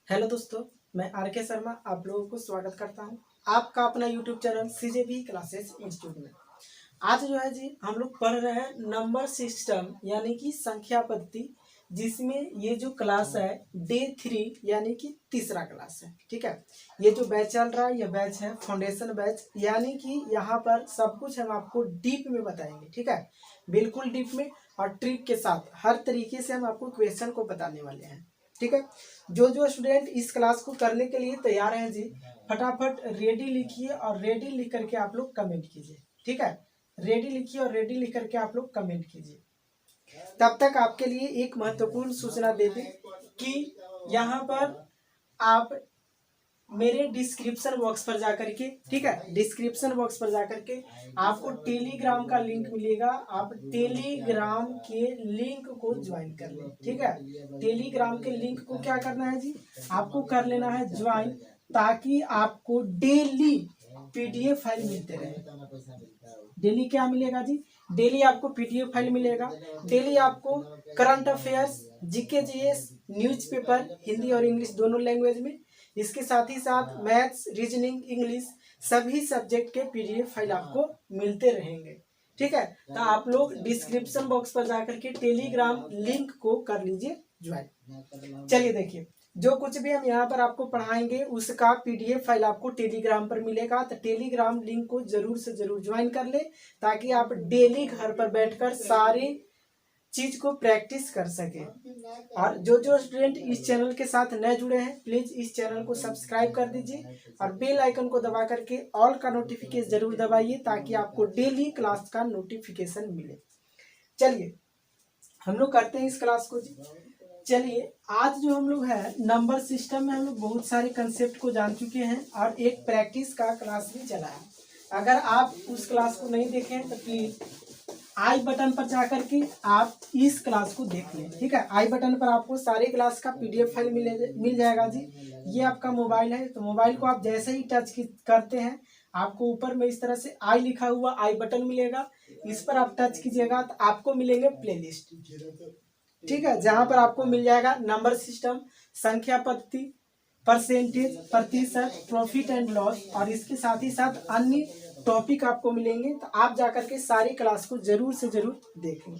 Hello दोस्तों, मैं R K. Sharma आप लोगों को स्वागत करता हूं आपका अपना यूट्यूब चैनल सीजेबी क्लासेस इंस्टीट्यूट में। आज जो है जी हम लोग पढ़ रहे हैं नंबर सिस्टम यानी कि संख्या पद्धति, जिसमें ये जो क्लास है डे 3 यानी कि तीसरा क्लास है। ठीक है, ये जो बैच चल रहा है ये बैच है फाउंडेशन बैच, यानी कि यहाँ पर सब कुछ हम आपको डीप में बताएंगे। ठीक है, बिल्कुल डीप में और ट्रिक के साथ हर तरीके से हम आपको क्वेश्चन को बताने वाले हैं। ठीक है, जो स्टूडेंट इस क्लास को करने के लिए तैयार हैं जी, फटाफट रेडी लिखिए और रेडी लिख करके आप लोग कमेंट कीजिए। ठीक है, रेडी लिखिए और रेडी लिख करके आप लोग कमेंट कीजिए। तब तक आपके लिए एक महत्वपूर्ण सूचना दे दें कि यहाँ पर आप मेरे डिस्क्रिप्शन बॉक्स पर जाकर के, ठीक है, डिस्क्रिप्शन बॉक्स पर जाकर के आपको टेलीग्राम का लिंक मिलेगा। आप टेलीग्राम के लिंक को ज्वाइन कर लें। ठीक है, टेलीग्राम के लिंक को क्या करना है जी, आपको कर लेना है ज्वाइन, ताकि आपको डेली पीडीएफ फाइल मिलते रहे। डेली क्या मिलेगा जी, डेली आपको पीडीएफ फाइल मिलेगा। डेली आपको current affairs, GK GS, newspaper Hindi और इंग्लिश दोनों लैंग्वेज में, इसके साथ ही साथ मैथ्स, रीजनिंग, इंग्लिश सभी सब्जेक्ट के पीडीएफ फाइल आपको मिलते रहेंगे। ठीक है, तो आप लोग डिस्क्रिप्शन बॉक्स पर जाकर के टेलीग्राम लिंक को कर लीजिए ज्वाइन। चलिए देखिए, जो कुछ भी हम यहाँ पर आपको पढ़ाएंगे उसका पीडीएफ फाइल आपको टेलीग्राम पर मिलेगा। तो टेलीग्राम लिंक को जरूर से जरूर ज्वाइन कर ले, ताकि आप डेली घर पर बैठकर सारी चीज को प्रैक्टिस कर सके। और जो स्टूडेंट इस चैनल के साथ नए जुड़े हैं, प्लीज इस चैनल को सब्सक्राइब कर दीजिए और बेल आइकन को दबा करके ऑल का नोटिफिकेशन जरूर दबाइए, ताकि आपको डेली क्लास का नोटिफिकेशन मिले। चलिए हम लोग करते हैं इस क्लास को जी। चलिए, आज जो हम लोग है नंबर सिस्टम में हम लोग बहुत सारे कंसेप्ट को जान चुके हैं और एक प्रैक्टिस का क्लास भी चला है। अगर आप उस क्लास को नहीं देखें तो प्लीज आई बटन पर जाकर के आप इस क्लास को देख लें। ठीक है, आई बटन पर आपको सारे क्लास का पीडीएफ फाइल मिल जाएगा जी। ये आपका मोबाइल है, तो मोबाइल को आप जैसे ही टच करते हैं आपको ऊपर में इस तरह से आई लिखा हुआ आई बटन मिलेगा। इस पर आप टच कीजिएगा तो आपको मिलेंगे प्लेलिस्ट। ठीक है, जहां पर आपको मिल जाएगा नंबर सिस्टम, संख्या पद्धति, परसेंटेज, प्रतिशत, प्रॉफिट एंड लॉस, और इसके साथ ही साथ अन्य टॉपिक आपको मिलेंगे। तो आप जाकर के सारी क्लास को जरूर से जरूर देखें।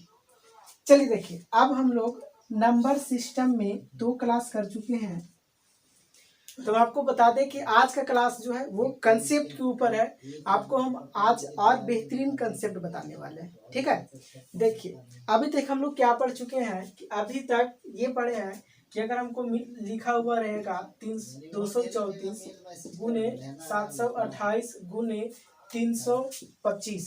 चलिए देखिए, अब हम लोग नंबर सिस्टम में 2 क्लास कर चुके हैं, तो आपको बता दें कि आज का क्लास जो है वो कंसेप्ट के ऊपर है। आपको हम आज और बेहतरीन कंसेप्ट बताने वाले हैं। ठीक है, देखिए अभी तक हम लोग क्या पढ़ चुके हैं कि अभी तक ये पढ़े हैं कि अगर हमको लिखा हुआ रहेगा 234 गुने 728 गुने 325,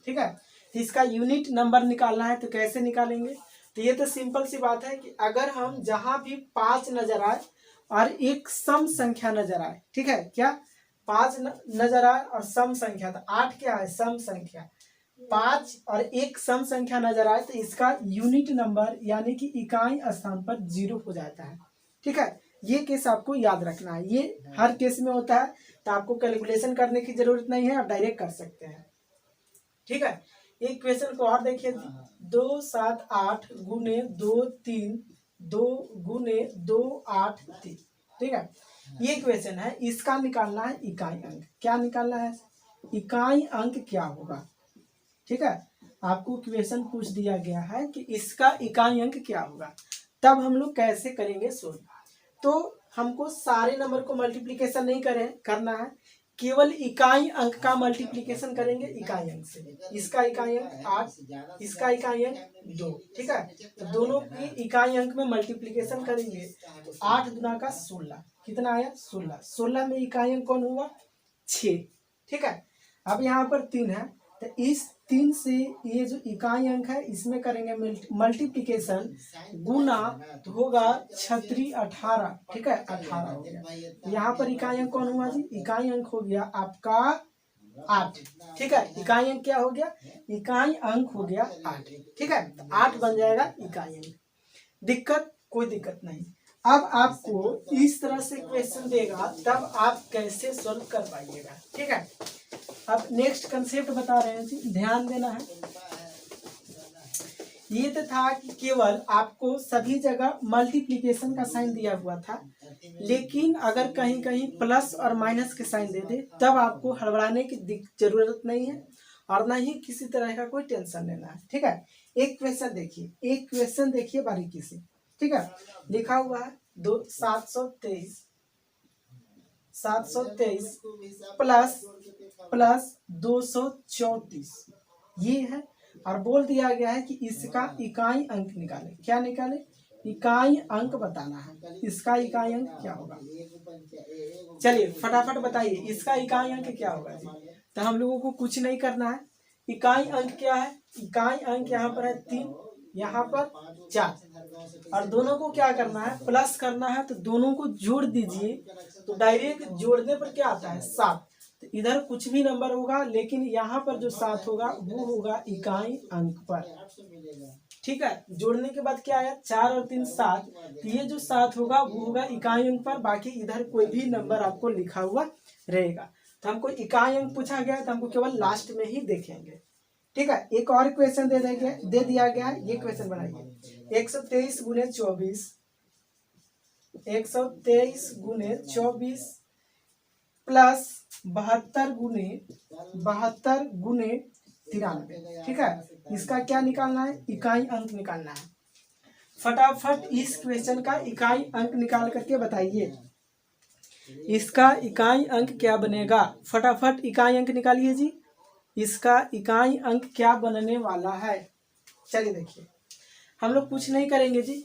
ठीक है, तो इसका यूनिट नंबर निकालना है। तो कैसे निकालेंगे, तो ये तो सिंपल सी बात है कि अगर हम जहां भी 5 नजर आए और एक सम संख्या नजर आए, ठीक है, क्या 5 नजर आए और सम संख्या, तो 8 क्या है सम संख्या, 5 और एक सम संख्या नजर आए तो इसका यूनिट नंबर यानी कि इकाई स्थान पर 0 हो जाता है। ठीक है, ये केस आपको याद रखना है, ये हर केस में होता है, तो आपको कैलकुलेशन करने की जरूरत नहीं है, आप डायरेक्ट कर सकते हैं। ठीक है, एक क्वेश्चन को और देखिए, 2 7 8 गुने 2 3 2 गुने 2 8 3। ठीक है, ये क्वेश्चन है, इसका निकालना है इकाई अंक। क्या निकालना है, इकाई अंक क्या होगा। ठीक है, आपको क्वेश्चन पूछ दिया गया है कि इसका इकाई अंक क्या होगा, तब हम लोग कैसे करेंगे सोल्व। तो हमको सारे नंबर को मल्टीप्लीकेशन नहीं करना है, केवल इकाई अंक का मल्टीप्लीकेशन करेंगे इकाई अंक से। इसका इकाई अंक 8, इसका इकाई अंक 2। ठीक है, तो दोनों की इकाई अंक में मल्टीप्लीकेशन करेंगे तो 8 गुना का 16 कितना आया 16। 16 में इकाई अंक कौन हुआ 6। ठीक है, अब यहाँ पर 3 है, तो इस 3 से ये जो इकाई अंक है इसमें करेंगे मल्टीप्लीकेशन, गुना तो होगा 6 18। ठीक है, 18 हो गया। यहाँ पर इकाई अंक कौन हुआ जी, इकाई अंक हो गया आपका 8। ठीक है, इकाई अंक क्या हो गया, इकाई अंक हो गया 8। ठीक है, तो 8 बन जाएगा इकाई अंक। दिक्कत, कोई दिक्कत नहीं। अब आपको इस तरह से क्वेश्चन देगा तब आप कैसे सॉल्व कर पाइएगा। ठीक है, अब नेक्स्ट कंसेप्ट बता रहे हैं जी, ध्यान देना है। ये तो था कि केवल आपको सभी जगह मल्टीप्लिकेशन का साइन दिया हुआ था, लेकिन अगर कहीं कहीं प्लस और माइनस के साइन दे दे तब आपको हड़बड़ाने की जरूरत नहीं है और ना ही किसी तरह का कोई टेंशन लेना है। ठीक है, एक क्वेश्चन देखिए, एक क्वेश्चन देखिए बारीकी से। ठीक है, लिखा हुआ है 723 प्लस 234 ये है, और बोल दिया गया है कि इसका इकाई अंक निकाले। क्या निकाले? इकाई अंक बताना है। इसका इकाई अंक क्या होगा? चलिए फटाफट बताइए, इसका इकाई अंक क्या होगा जी? तो हम लोगों को कुछ नहीं करना है। इकाई अंक क्या है? इकाई अंक यहाँ पर है 3, यहाँ पर 4, और दोनों को क्या करना है? प्लस करना है। तो दोनों को जोड़ दीजिए, तो डायरेक्ट जोड़ने पर क्या आता है? 7। तो इधर कुछ भी नंबर होगा, लेकिन यहाँ पर जो 7 होगा वो होगा इकाई अंक पर। ठीक है, जोड़ने के बाद क्या आया? 4 और 3 7। तो ये जो 7 होगा वो होगा इकाई अंक पर, बाकी इधर कोई भी नंबर आपको लिखा हुआ रहेगा। तो हमको इकाई अंक पूछा गया, तो हमको केवल लास्ट में ही देखेंगे। ठीक है, एक और क्वेश्चन दे दिया गया है। ये क्वेश्चन बनाइए। 123 गुने 24, 123 गुने 24 प्लस 72 गुने 93। ठीक है, इसका क्या निकालना है? इकाई अंक निकालना है। फटाफट इस क्वेश्चन का इकाई अंक निकाल करके बताइए, इसका इकाई अंक क्या बनेगा? फटाफट इकाई अंक निकालिए जी। इसका इकाई अंक क्या बनने वाला है? चलिए देखिए, हम लोग कुछ नहीं करेंगे जी,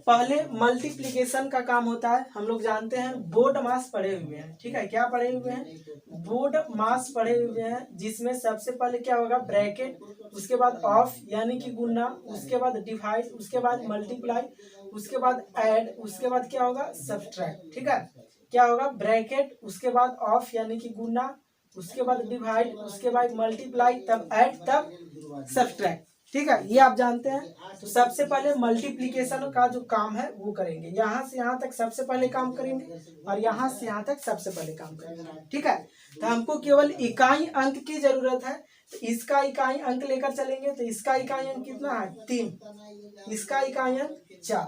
पहले मल्टीप्लिकेशन का काम होता है। हम लोग जानते हैं, बोर्ड मास पढ़े हुए हैं। ठीक है, क्या पढ़े हुए हैं? बोर्ड मास पढ़े हुए हैं, जिसमें सबसे पहले क्या होगा? ब्रैकेट, उसके बाद ऑफ यानी कि गुना, उसके बाद डिवाइड, उसके बाद मल्टीप्लाई, उसके बाद ऐड, उसके बाद क्या होगा? सब्ट्रैक्ट। ठीक है, क्या होगा? ब्रैकेट, उसके बाद ऑफ यानी कि गुना, उसके बाद डिवाइड, उसके बाद मल्टीप्लाई, तब ऐड, तब सब्ट्रैक्ट। ठीक है, ये आप जानते हैं। तो सबसे पहले मल्टीप्लिकेशन का जो काम है वो करेंगे। यहाँ से यहाँ तक सबसे पहले काम करेंगे, और यहाँ से यहाँ तक सबसे पहले काम करेंगे। ठीक है, तो हमको केवल इकाई अंक की जरूरत है। तो इसका इकाई अंक लेकर चलेंगे। तो इसका इकाई अंक कितना है? 3। इसका इकाई अंक 4।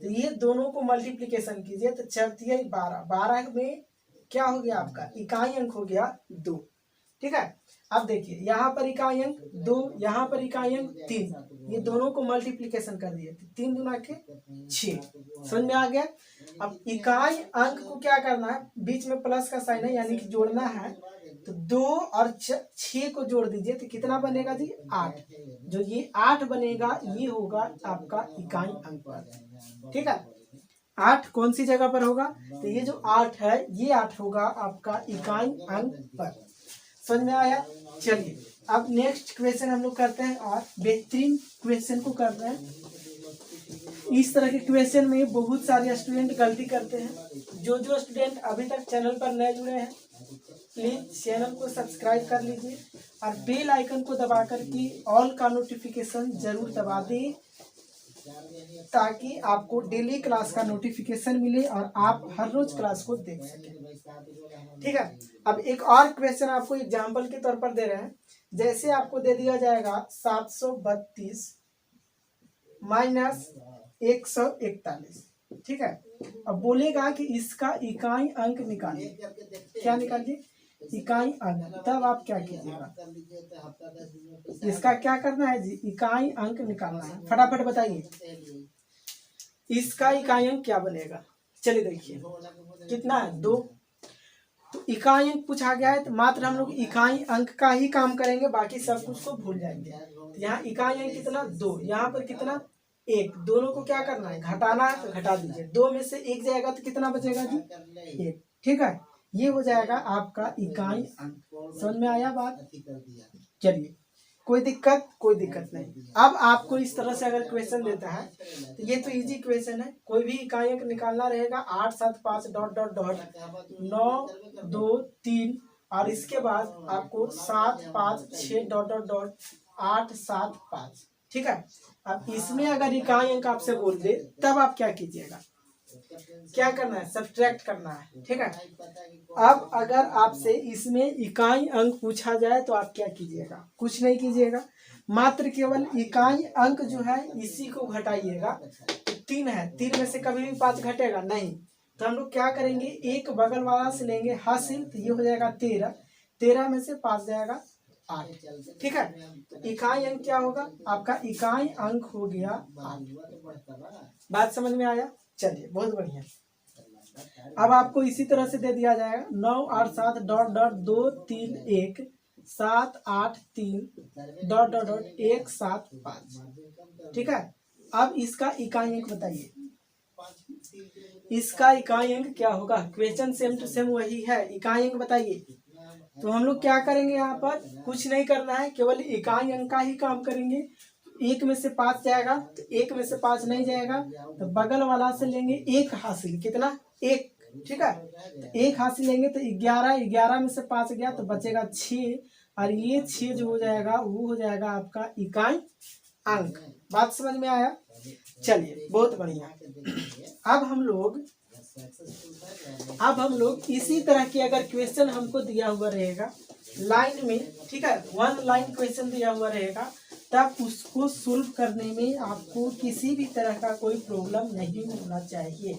तो ये दोनों को मल्टीप्लिकेशन कीजिए, तो 4 3 12, 12 में क्या हो गया आपका? इकाई अंक हो गया 2। ठीक है, अब देखिए यहाँ पर इकाई अंक 2, यहाँ पर इकाई अंक 3, ये दोनों को मल्टीप्लिकेशन कर दिए, 3 दूना के 6। समझ में आ गया? अब इकाई अंक को क्या करना है? बीच में प्लस का साइन है, यानी कि जोड़ना है। तो 2 और 6 को जोड़ दीजिए, तो कितना बनेगा जी? 8। जो ये 8 बनेगा, ये होगा आपका इकाई अंक पर। ठीक है, 8 कौन सी जगह पर होगा? तो ये जो 8 है, ये 8 होगा आपका इकाई अंक पर। समझ में आया? चलिए अब नेक्स्ट क्वेश्चन हम लोग करते हैं, और बेहतरीन क्वेश्चन को कर रहे हैं। इस तरह के क्वेश्चन में बहुत सारे स्टूडेंट गलती करते हैं। जो स्टूडेंट अभी तक चैनल पर नए जुड़े हैं, प्लीज चैनल को सब्सक्राइब कर लीजिए, और बेल आइकन को दबा करके ऑल का नोटिफिकेशन जरूर दबा दें, ताकि आपको डेली क्लास का नोटिफिकेशन मिले और आप हर रोज क्लास को देख सकें। ठीक है, अब एक और क्वेश्चन आपको एग्जांपल के तौर पर दे रहे हैं। जैसे आपको दे दिया जाएगा 732 माइनस 141। ठीक है, अब बोलेगा कि इसका इकाई अंक निकालिए। क्या निकालिए? इकाई अंक। तब आप क्या कीजिएगा? इसका क्या करना है जी? इकाई अंक निकालना है। फटाफट बताइए, इसका इकाई अंक क्या बनेगा? चलिए देखिए, कितना है? 2। तो इकाई अंक पूछा गया है, तो मात्र हम लोग इकाई अंक का ही काम करेंगे, बाकी सब कुछ को भूल जाएंगे। तो यहाँ इकाई अंक कितना? 2। यहाँ पर कितना? 1। दोनों को क्या करना है? घटाना है, तो घटा दीजिए। 2 में से 1 जाएगा तो कितना बचेगा जी? 1। ठीक है, ये हो जाएगा आपका इकाई अंक। समझ में आया बात? चलिए, कोई दिक्कत नहीं। अब आपको इस तरह से अगर क्वेश्चन देता है, तो ये तो इजी क्वेश्चन है। कोई भी इकाई अंक निकालना रहेगा, 8 7 5 डॉट डॉट डॉट 9 2 3, और इसके बाद आपको 7 5 6 डॉट डॉट डॉट 8 7 5। ठीक है, अब इसमें अगर इकाई अंक आपसे बोल दे, तब आप क्या कीजिएगा? क्या करना है? सब्ट्रैक्ट करना है। ठीक है, अब अगर आपसे इसमें इकाई अंक पूछा जाए तो आप क्या कीजिएगा? कुछ नहीं कीजिएगा, मात्र केवल इकाई अंक जो है इसी को घटाइएगा। 3 है, 3 में से कभी भी 5 घटेगा नहीं, तो हम लोग क्या करेंगे, एक बगल वाला से लेंगे हासिल, तो ये हो जाएगा 13, 13 में से 5 जाएगा 8। ठीक है, तो इकाई अंक क्या होगा आपका, इकाई अंक हो गया 8। बात समझ में आया? चलिए बहुत बढ़िया। अब आपको इसी तरह से दे दिया जाएगा 9 8 7 dot dot 2 3 1 7 8 3 dot dot dot 1 7 5। ठीक है, अब इसका इकाई अंक बताइए, इसका इकाई अंक क्या होगा? क्वेश्चन सेम टू सेम वही है, इकाई अंक बताइए। तो हम लोग क्या करेंगे, यहाँ पर कुछ नहीं करना है, केवल इकाई अंक का ही काम करेंगे। 1 में से 5 जाएगा, तो 1 में से 5 नहीं जाएगा, तो बगल वाला से लेंगे 1 हासिल, कितना 1। ठीक है, तो 1 हासिल लेंगे तो 11, 11 में से 5 गया तो बचेगा 6, और ये 6 जो हो जाएगा वो हो जाएगा आपका इकाई अंक। बात समझ में आया? चलिए बहुत बढ़िया। अब हम लोग इसी तरह के अगर क्वेश्चन हमको दिया हुआ रहेगा लाइन में, ठीक है, 1 लाइन क्वेश्चन दिया हुआ रहेगा, तब उसको सोल्व करने में आपको किसी भी तरह का कोई प्रॉब्लम नहीं होना चाहिए।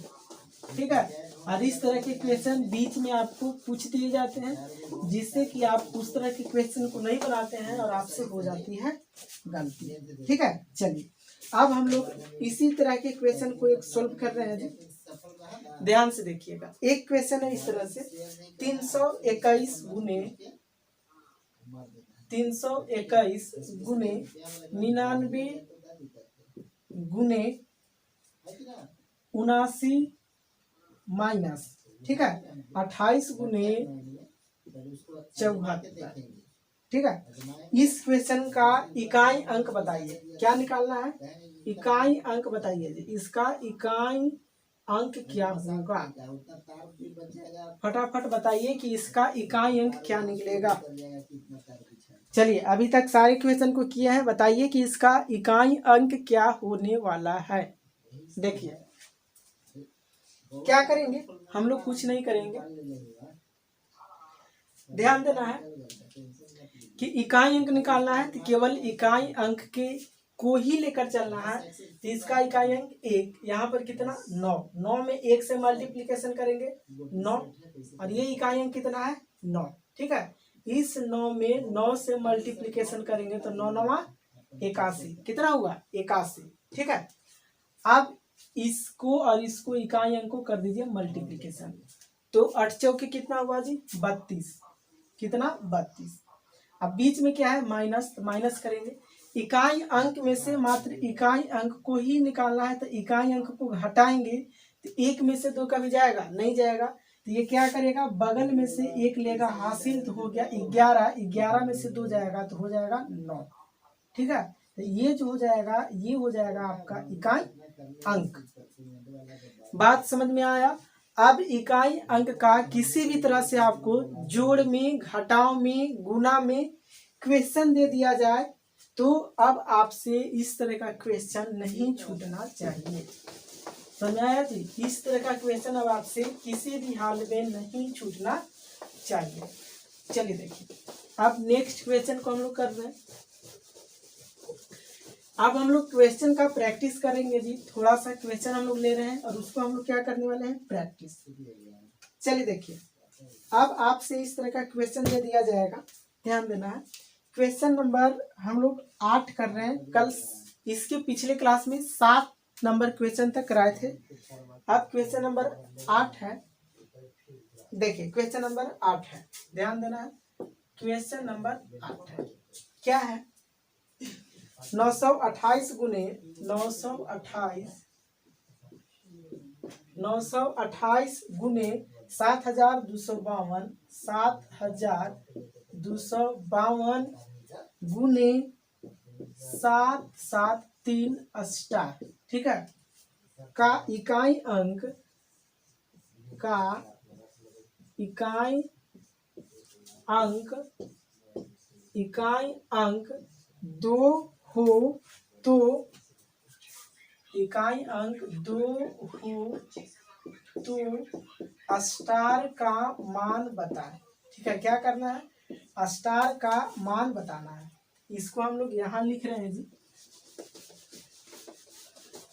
ठीक है, और इस तरह के क्वेश्चन बीच में आपको पूछ दिए जाते हैं, जिससे कि आप उस तरह के क्वेश्चन को नहीं बनाते हैं और आपसे हो जाती है गलती। ठीक है, चलिए अब हम लोग इसी तरह के क्वेश्चन को एक सोल्व कर रहे हैं जी, ध्यान से देखिएगा। एक क्वेश्चन है इस तरह से, 321 गुने 99 गुने 79 माइनस, ठीक है, 28 गुने 74। ठीक है, इस क्वेश्चन का इकाई अंक बताइए, क्या निकालना है, इकाई अंक बताइए जी, इसका इकाई अंक क्या होगा, फटाफट बताइए कि इसका इकाई अंक क्या निकलेगा। चलिए अभी तक सारे क्वेश्चन को किया है, बताइए कि इसका इकाई अंक क्या होने वाला है। देखिए क्या करेंगे हम लोग, कुछ नहीं करेंगे, ध्यान देना है कि इकाई अंक निकालना है तो केवल इकाई अंक के को ही लेकर चलना है। तो इसका इकाई अंक 1, यहाँ पर कितना 9, 9 में 1 से मल्टीप्लीकेशन करेंगे 9, और ये इकाई अंक कितना है 9। ठीक है, इस 9 में 9 से मल्टीप्लीकेशन करेंगे तो 9 9 81, कितना हुआ 81। ठीक है, अब इसको और इसको इकाई अंक को कर दीजिए मल्टीप्लीकेशन, तो 8 चौके कितना हुआ जी 32, कितना 32। अब बीच में क्या है माइनस, तो माइनस करेंगे, इकाई अंक में से मात्र इकाई अंक को ही निकालना है, तो इकाई अंक को घटाएंगे तो 1 में से 2 कभी जाएगा नहीं जाएगा, तो ये क्या करेगा बगल में से 1 लेगा हासिल, तो हो गया 11, 11 में से 2 जाएगा तो हो जाएगा 9। ठीक है, तो ये जो हो जाएगा ये हो जाएगा आपका इकाई अंक। बात समझ में आया? अब इकाई अंक का किसी भी तरह से आपको जोड़ में, घटाव में, गुना में क्वेश्चन दे दिया जाए तो अब आपसे इस तरह का क्वेश्चन नहीं छूटना चाहिए। समझ आया जी? इस तरह का क्वेश्चन अब आपसे किसी भी हाल में नहीं छूटना चाहिए। चलिए देखिए अब नेक्स्ट क्वेश्चन को हम लोग कर रहे हैं। अब हम लोग क्वेश्चन का प्रैक्टिस करेंगे जी, थोड़ा सा क्वेश्चन हम लोग ले रहे हैं और उसको हम लोग क्या करने वाले हैं प्रैक्टिस। चलिए देखिए अब आपसे इस तरह का क्वेश्चन दे दिया जाएगा, ध्यान देना है। क्वेश्चन नंबर हम लोग 8 कर रहे हैं, कल इसके पिछले क्लास में 7 नंबर क्वेश्चन तक कराए थे, अब क्वेश्चन नंबर 8 है। देखिए क्वेश्चन नंबर 8 है, ध्यान देना है, क्वेश्चन नंबर 8 है, क्या है 928 गुने 928 गुने 7252, 7252 गुने 773 स्टार, ठीक है, का इकाई अंक 2 हो तो इकाई अंक 2 हो तो स्टार का मान बताएं। ठीक है, क्या करना है स्टार का मान बताना है। इसको हम लोग यहाँ लिख रहे हैं जी,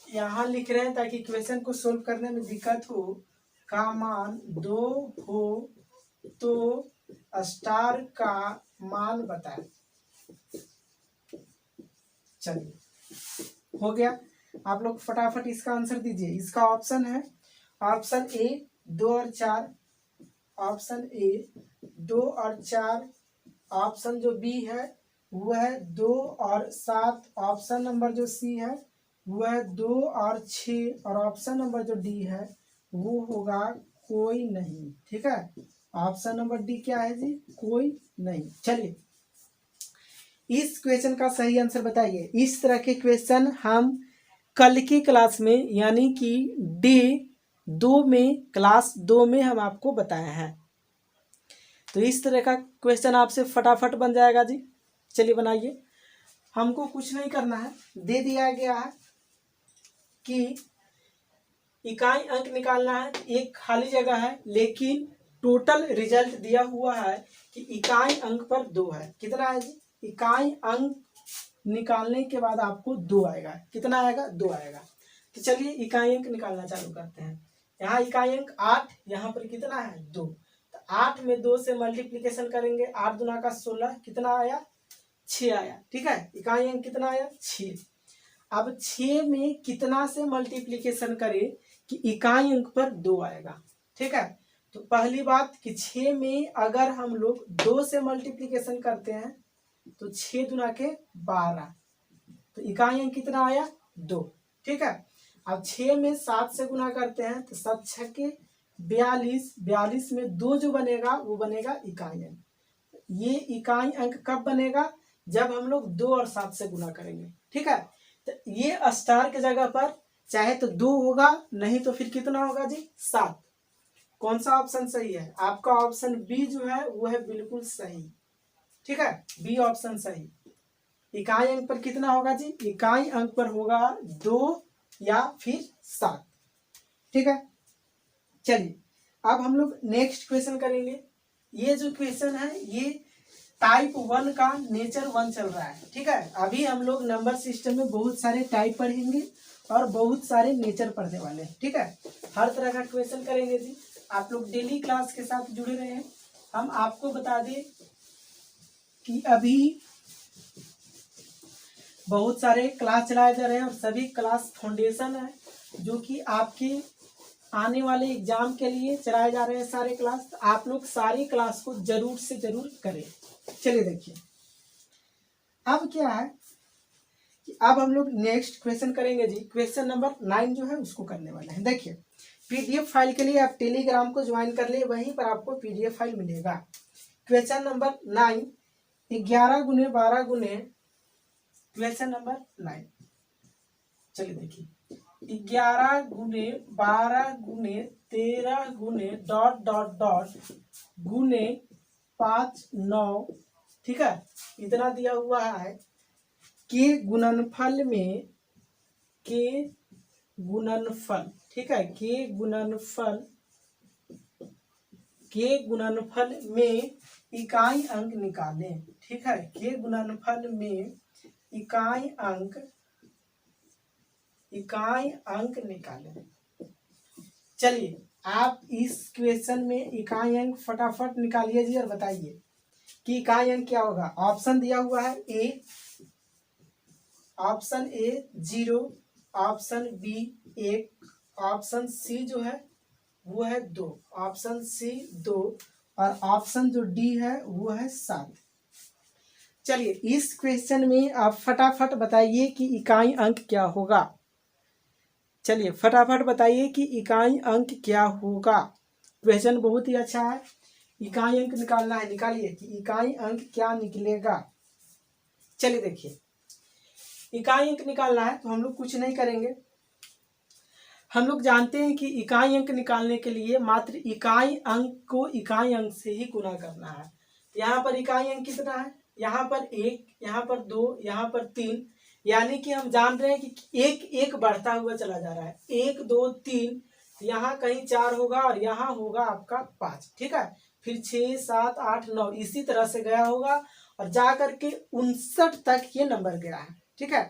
यहाँ लिख रहे हैं ताकि इक्वेशन को सोल्व करने में दिक्कत हो। का मान 2 हो तो स्टार का मान बताएं। चलिए हो गया, आप लोग फटाफट इसका आंसर दीजिए। इसका ऑप्शन है ऑप्शन ए 2 और 4, ऑप्शन ए 2 और 4, ऑप्शन जो बी है वो है 2 और 7, ऑप्शन नंबर जो सी है वो है 2 और 6, और ऑप्शन नंबर जो डी है वो होगा कोई नहीं। ठीक है, ऑप्शन नंबर डी क्या है जी? कोई नहीं। चलिए इस क्वेश्चन का सही आंसर बताइए। इस तरह के क्वेश्चन हम कल की क्लास में यानी कि डे 2 में, क्लास 2 में हम आपको बताया है। तो इस तरह का क्वेश्चन आपसे फटाफट बन जाएगा जी। चलिए बनाइए, हमको कुछ नहीं करना है, दे दिया गया है कि इकाई अंक निकालना है, एक खाली जगह है, लेकिन टोटल रिजल्ट दिया हुआ है कि इकाई अंक पर 2 है। कितना है जी? इकाई अंक निकालने के बाद आपको 2 आएगा। कितना आएगा? 2 आएगा। तो चलिए इकाई अंक निकालना चालू करते हैं। यहाँ इकाई अंक 8, यहाँ पर कितना है? 2। तो 8 में 2 से मल्टीप्लीकेशन करेंगे, 8 दूना का 16, कितना आया? 6 आया। ठीक है, इकाई अंक कितना आया? 6। अब 6 में कितना से मल्टीप्लीकेशन करें कि इकाई अंक पर 2 आएगा। ठीक है, तो पहली बात कि 6 में अगर हम लोग 2 से मल्टीप्लीकेशन करते हैं तो 6 दूना के 12, तो इकाई अंक कितना आया? 2। ठीक है, अब 6 में 7 से गुना करते हैं तो 7 6 के 42, 42 में 2 जो बनेगा वो बनेगा इकाई अंक। ये इकाई अंक कब बनेगा? जब हम लोग 2 और 7 से गुना करेंगे। ठीक है, तो ये स्टार के जगह पर चाहे तो 2 होगा, नहीं तो फिर कितना होगा जी? 7। कौन सा ऑप्शन सही है? आपका ऑप्शन बी जो है वो है बिल्कुल सही। ठीक है, बी ऑप्शन सही। इकाई अंक पर कितना होगा जी? इकाई अंक पर होगा 2 या फिर 7। ठीक है, चलिए अब हम लोग नेक्स्ट क्वेश्चन करेंगे। ये जो क्वेश्चन है ये टाइप 1 का नेचर 1 चल रहा है। ठीक है, अभी हम लोग नंबर सिस्टम में बहुत सारे टाइप पढ़ेंगे और बहुत सारे नेचर पढ़ने वाले हैं। ठीक है, हर तरह का क्वेश्चन करेंगे जी। आप लोग डेली क्लास के साथ जुड़े रहे हैं। हम आपको बता दें कि अभी बहुत सारे क्लास चलाए जा रहे हैं और सभी क्लास फाउंडेशन है जो कि आपके आने वाले एग्जाम के लिए चलाए जा रहे हैं सारे क्लास। आप लोग सारी क्लास को जरूर से जरूर करें। चलिए देखिए, अब क्या है कि अब हम लोग नेक्स्ट क्वेश्चन करेंगे जी। क्वेश्चन नंबर 9 जो है उसको करने वाले हैं। देखिए, पीडीएफ फाइल के लिए आप टेलीग्राम को ज्वाइन कर लिए, वहीं पर आपको पीडीएफ फाइल मिलेगा। क्वेश्चन नंबर 9, 11 गुने 12 गुने, क्वेश्चन नंबर 9। चलिए देखिए, 11 गुने 12 गुने 13 गुने डॉट डॉट डॉट गुने 5 9। ठीक है, इतना दिया हुआ है। के गुणनफल में, के गुणनफल, ठीक है, के गुणनफल में इकाई अंक निकालें। ठीक है, के गुणनफल में इकाई अंक निकालें। चलिए आप इस क्वेश्चन में इकाई अंक फटाफट निकालिए जी और बताइए कि इकाई अंक क्या होगा। ऑप्शन दिया हुआ है A, option A 0, option B 1, option C जो है वो है 2, ऑप्शन सी 2, और ऑप्शन जो डी है वो है 7। चलिए इस क्वेश्चन में आप फटाफट बताइए कि इकाई अंक क्या होगा। चलिए फटाफट बताइए कि इकाई अंक क्या होगा। क्वेश्चन बहुत ही अच्छा है, इकाई अंक निकालना है। निकालिए कि इकाई अंक क्या निकलेगा। चलिए देखिए, इकाई अंक निकालना है तो हम लोग कुछ नहीं करेंगे। हम लोग जानते हैं कि इकाई अंक निकालने के लिए मात्र इकाई अंक को इकाई अंक से ही गुना करना है। यहाँ पर इकाई अंक कितना है? यहाँ पर 1, यहाँ पर 2, यहाँ पर 3, यानी कि हम जान रहे हैं कि एक एक बढ़ता हुआ चला जा रहा है। 1 2 3, यहाँ कहीं 4 होगा और यहाँ होगा आपका 5। ठीक है, फिर 6 7 8 9 इसी तरह से गया होगा और जा करके 59 तक ये नंबर गया है। ठीक है,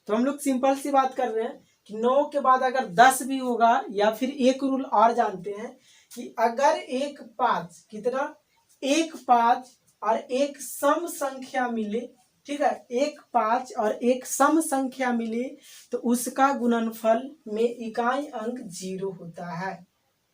तो हम लोग सिंपल सी बात कर रहे हैं कि 9 के बाद अगर 10 भी होगा, या फिर एक रूल और जानते हैं कि अगर एक 5 कितना, एक 5 और एक सम संख्या मिले, ठीक है, एक 5 और एक सम संख्या मिले तो उसका गुणनफल में इकाई अंक 0 होता है।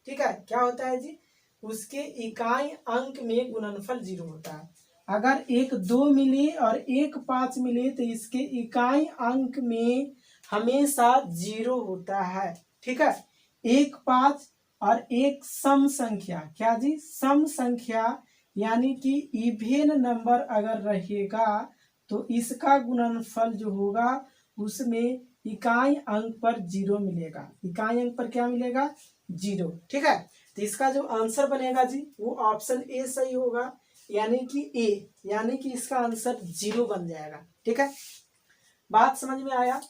ठीक है, क्या होता है जी, उसके इकाई अंक में गुणनफल 0 होता है। अगर एक 2 मिले और एक 5 मिले तो इसके इकाई अंक में हमेशा 0 होता है। ठीक है, एक 5 और एक सम संख्या, क्या जी, सम संख्या यानी कि इवेन नंबर अगर रहेगा तो इसका गुणनफल जो होगा उसमें इकाई अंक पर 0 मिलेगा। इकाई अंक पर क्या मिलेगा, 0। ठीक है, तो इसका जो आंसर बनेगा जी वो ऑप्शन ए सही होगा, यानी कि ए, यानी कि इसका आंसर 0 बन जाएगा। ठीक है, बात समझ में आया।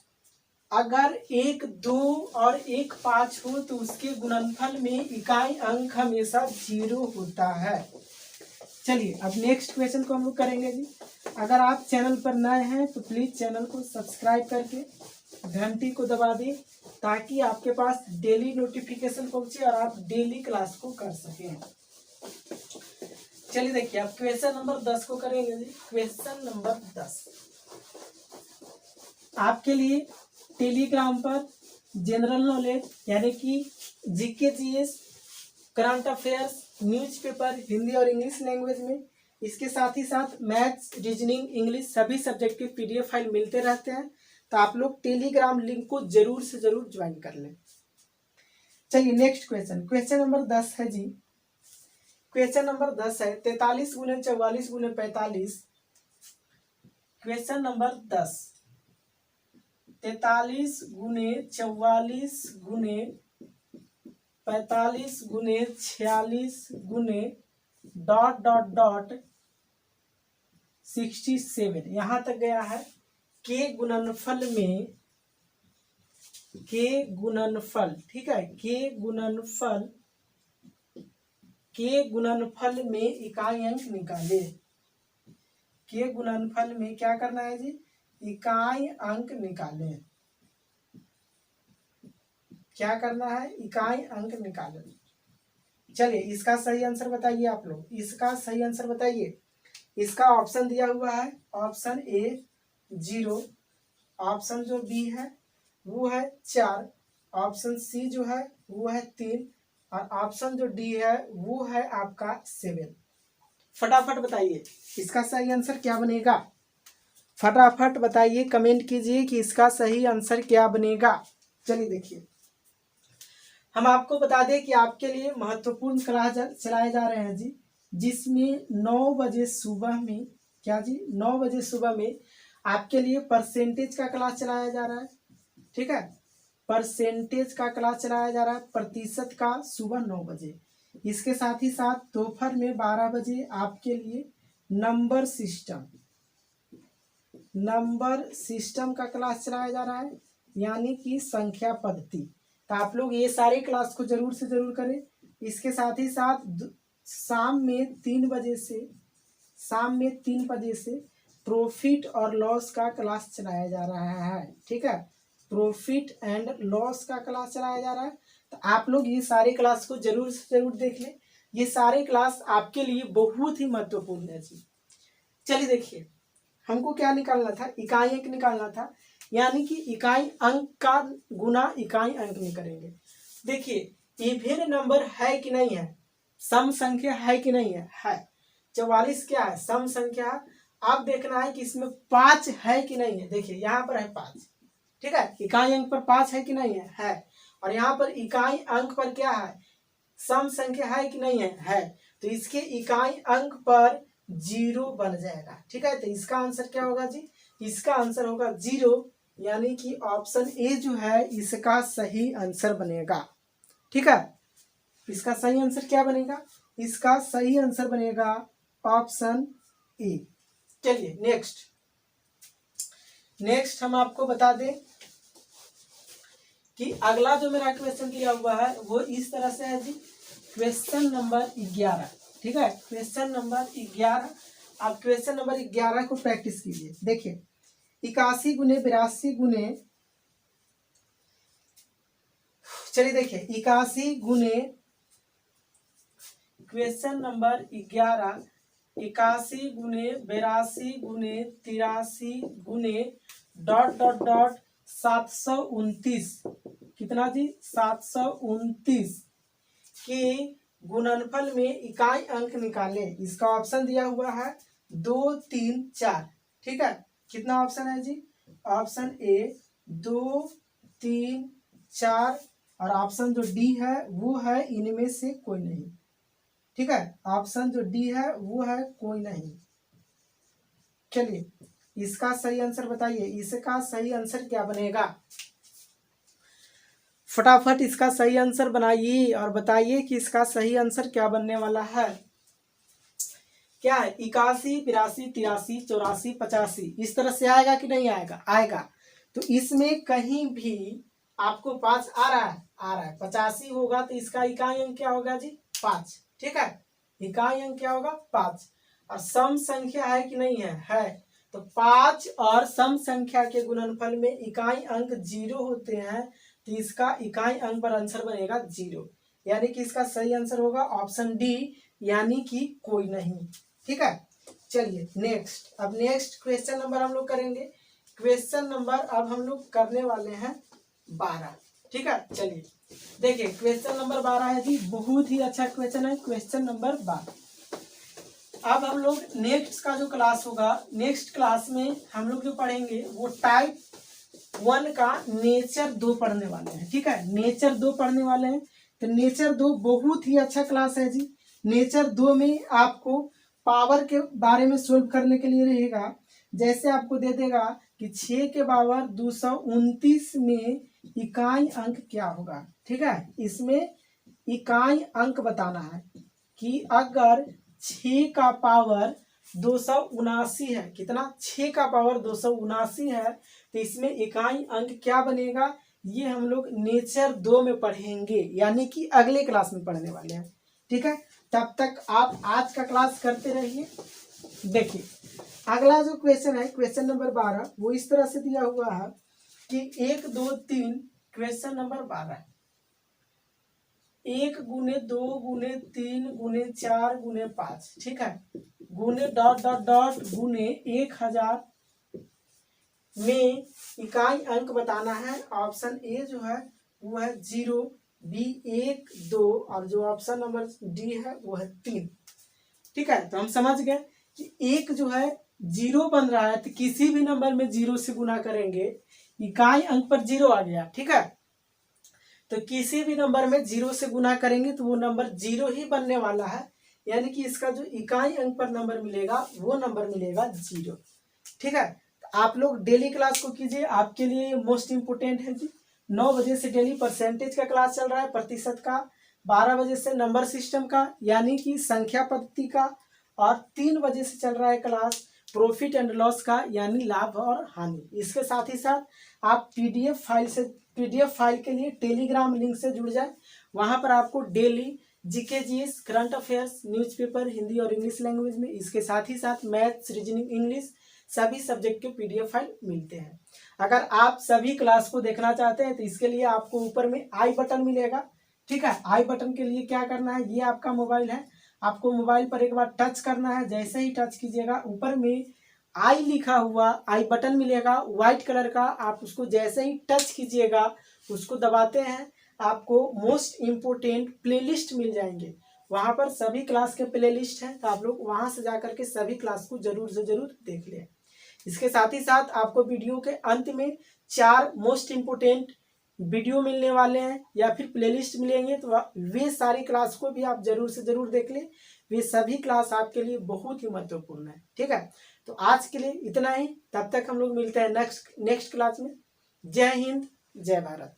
अगर एक 2 और एक 5 हो तो उसके गुणनफल में इकाई अंक हमेशा 0 होता है। चलिए अब नेक्स्ट क्वेश्चन को हम लोग करेंगे जी। अगर आप चैनल पर नए हैं तो प्लीज चैनल को सब्सक्राइब करके घंटी को दबा दें ताकि आपके पास डेली नोटिफिकेशन पहुंचे और आप डेली क्लास को कर सकें। चलिए देखिए अब क्वेश्चन नंबर 10 को करेंगे जी। क्वेश्चन नंबर 10 आपके लिए टेलीग्राम पर जनरल नॉलेज यानी कि GK GS, current affairs, newspaper Hindi और इंग्लिश लैंग्वेज में, इसके साथ ही साथ मैथ्स, रीजनिंग, इंग्लिश सभी सब्जेक्ट के पीडीएफ फाइल मिलते रहते हैं। तो आप लोग टेलीग्राम लिंक को जरूर से जरूर ज्वाइन कर लें। चलिए नेक्स्ट क्वेश्चन, क्वेश्चन नंबर 10 है जी। क्वेश्चन नंबर 10 है 43 गुने 44 गुने 45। क्वेश्चन नंबर 10 43 गुने 44 गुने 45 गुने 46 गुने डॉट डॉट डॉट 67 यहां तक गया है। के गुणनफल में, के गुणनफल, ठीक है, के गुणनफल में इकाई अंक निकाले। के गुणनफल में क्या करना है जी, इकाई अंक निकाले। क्या करना है, इकाई अंक निकाले। चलिए इसका सही आंसर बताइए आप लोग, इसका सही आंसर बताइए। इसका ऑप्शन दिया हुआ है, ऑप्शन ए 0, ऑप्शन जो बी है वो है 4, ऑप्शन सी जो है वो है 3 और ऑप्शन जो डी है वो है आपका 7। फटाफट बताइए इसका सही आंसर क्या बनेगा। फटाफट बताइए, कमेंट कीजिए कि इसका सही आंसर क्या बनेगा। चलिए देखिए हम आपको बता दें कि आपके लिए महत्वपूर्ण क्लास चलाए जा रहे हैं जी, जिसमें 9 बजे सुबह में, क्या जी, 9 बजे सुबह में आपके लिए परसेंटेज का क्लास चलाया जा रहा है। ठीक है, परसेंटेज का क्लास चलाया जा रहा है, प्रतिशत का, सुबह 9 बजे। इसके साथ ही साथ दोपहर में 12 बजे आपके लिए नंबर सिस्टम का क्लास चलाया जा रहा है, यानी कि संख्या पद्धति। तो आप लोग ये सारे क्लास को जरूर से जरूर करें। इसके साथ ही साथ शाम में 3 बजे से प्रॉफिट और लॉस का क्लास चलाया जा रहा है। ठीक है, प्रॉफिट एंड लॉस का क्लास चलाया जा रहा है। तो आप लोग ये सारे क्लास को जरूर से जरूर देख लें। ये सारे क्लास आपके लिए बहुत ही महत्वपूर्ण है जी। चलिए देखिए हमको क्या निकालना था, इकाई अंक निकालना था, यानी कि इकाई अंक का गुना इकाई अंक में करेंगे। देखिए इवेन नंबर है कि नहीं है, सम संख्या है कि नहीं है, है। 44 क्या है, सम संख्या। आप देखना है कि इसमें 5 है कि नहीं है। देखिए यहाँ पर है 5, ठीक है, इकाई अंक पर 5 है कि नहीं है, है। और यहाँ पर इकाई अंक पर क्या है, सम संख्या है कि नहीं है, है। तो इसके इकाई अंक पर 0 बन जाएगा। ठीक है, तो इसका आंसर क्या होगा जी, इसका आंसर होगा 0, यानी कि ऑप्शन ए जो है इसका सही आंसर बनेगा। ठीक है, इसका सही आंसर क्या बनेगा, इसका सही आंसर बनेगा ऑप्शन ए। चलिए नेक्स्ट हम आपको बता दें कि अगला जो मेरा क्वेश्चन दिया हुआ है वो इस तरह से है जी। क्वेश्चन नंबर 11, ठीक है, क्वेश्चन नंबर 11 आप क्वेश्चन नंबर 11 को प्रैक्टिस कीजिए। देखिए 81 गुने 82 गुने, चलिए देखिए 81 गुने, क्वेश्चन नंबर 11, 81 गुने 82 गुने 83 गुने डॉट डॉट डॉट 729, कितना जी 729 के गुणनफल में इकाई अंक निकाले। इसका ऑप्शन दिया हुआ है 2 3 4। ठीक है, कितना ऑप्शन है जी? ऑप्शन ए 2 3 4 और ऑप्शन जो डी है वो है इनमें से कोई नहीं। ठीक है, ऑप्शन जो डी है वो है कोई नहीं। चलिए इसका सही आंसर बताइए, इसका सही आंसर क्या बनेगा? फटाफट इसका सही आंसर बनाइए और बताइए कि इसका सही आंसर क्या बनने वाला है। क्या है? 81 82 83 84 85, इस तरह से आएगा कि नहीं आएगा? आएगा। तो इसमें कहीं भी आपको 5 आ रहा है? आ रहा है। 85 होगा तो इसका इकाई अंक क्या होगा जी? 5। ठीक है, इकाई अंक क्या होगा? 5। और सम संख्या है कि नहीं है? है। तो 5 और सम संख्या के गुणनफल में इकाई अंक 0 होते हैं, तो इसका इकाई अंक पर आंसर बनेगा 0, यानी कि इसका सही आंसर होगा ऑप्शन डी, यानी कि कोई नहीं। ठीक है, चलिए नेक्स्ट। अब नेक्स्ट क्वेश्चन नंबर हम लोग करेंगे। क्वेश्चन नंबर अब हम लोग करने वाले हैं 12। ठीक है, चलिए देखिए क्वेश्चन नंबर 12 है जी, बहुत ही अच्छा क्वेश्चन है क्वेश्चन नंबर 12। अब हम लोग नेक्स्ट का जो क्लास होगा, नेक्स्ट क्लास में हम लोग जो पढ़ेंगे वो टाइप 1 का नेचर 2 पढ़ने वाले हैं। ठीक है, नेचर 2 पढ़ने वाले हैं। तो नेचर 2 बहुत ही अच्छा क्लास है जी। नेचर 2 में आपको पावर के बारे में सोल्व करने के लिए रहेगा। जैसे आपको दे देगा कि 6 के पावर 229 में इकाई अंक क्या होगा। ठीक है, इसमें इकाई अंक बताना है कि अगर 6 का पावर 279 है, कितना? 6 का पावर 279 है, तो इसमें इकाई अंक क्या बनेगा? ये हम लोग नेचर 2 में पढ़ेंगे, यानी कि अगले क्लास में पढ़ने वाले हैं। ठीक है, तब तक आप आज का क्लास करते रहिए। देखिए अगला जो क्वेश्चन है क्वेश्चन नंबर 12, वो इस तरह से दिया हुआ है कि 1 2 3, क्वेश्चन नंबर 12, 1 गुने 2 गुने 3 गुने 4 गुने 5। ठीक है, गुने डॉट डॉट डॉट गुने 1000 में इकाई अंक बताना है। ऑप्शन ए जो है वो है 0, बी 1 2 और जो ऑप्शन नंबर डी है वो है 3। ठीक है, तो हम समझ गए कि एक जो है 0 बन रहा है, तो किसी भी नंबर में 0 से गुना करेंगे, इकाई अंक पर 0 आ गया। ठीक है, तो किसी भी नंबर में 0 से गुना करेंगे तो वो नंबर 0 ही बनने वाला है, यानी कि इसका जो इकाई अंक पर नंबर मिलेगा वो नंबर मिलेगा 0। ठीक है, तो आप लोग डेली क्लास को कीजिए, आपके लिए मोस्ट इम्पोर्टेंट है जी। 9 बजे से डेली परसेंटेज का क्लास चल रहा है, प्रतिशत का। 12 बजे से नंबर सिस्टम का यानी कि संख्या पद्धति का, और 3 बजे से चल रहा है क्लास प्रॉफिट एंड लॉस का, यानी लाभ और हानि। इसके साथ ही साथ आप पीडीएफ फाइल के लिए टेलीग्राम लिंक से जुड़ जाए। वहां पर आपको daily GK GS, current affairs, newspaper Hindi और इंग्लिश लैंग्वेज में, इसके साथ ही साथ मैथ्स, रीजनिंग, इंग्लिश सभी सब्जेक्ट के पीडीएफ फाइल मिलते हैं। अगर आप सभी क्लास को देखना चाहते हैं तो इसके लिए आपको ऊपर में आई बटन मिलेगा। ठीक है, आई बटन के लिए क्या करना है, ये आपका मोबाइल है, आपको मोबाइल पर एक बार टच करना है। जैसे ही टच कीजिएगा ऊपर में आई लिखा हुआ आई बटन मिलेगा व्हाइट कलर का, आप उसको जैसे ही टच कीजिएगा, उसको दबाते हैं, आपको मोस्ट इम्पोर्टेंट प्लेलिस्ट मिल जाएंगे। वहां पर सभी क्लास के प्लेलिस्ट हैं, तो आप लोग वहां से जाकर के सभी क्लास को जरूर से जरूर देख लें। इसके साथ ही साथ आपको वीडियो के अंत में 4 मोस्ट इम्पोर्टेंट वीडियो मिलने वाले हैं या फिर प्लेलिस्ट मिलेंगे, तो वे सारी क्लास को भी आप जरूर से जरूर देख लें। वे सभी क्लास आपके लिए बहुत ही महत्वपूर्ण है। ठीक है, तो आज के लिए इतना ही। तब तक हम लोग मिलते हैं नेक्स्ट क्लास में। जय हिंद, जय भारत।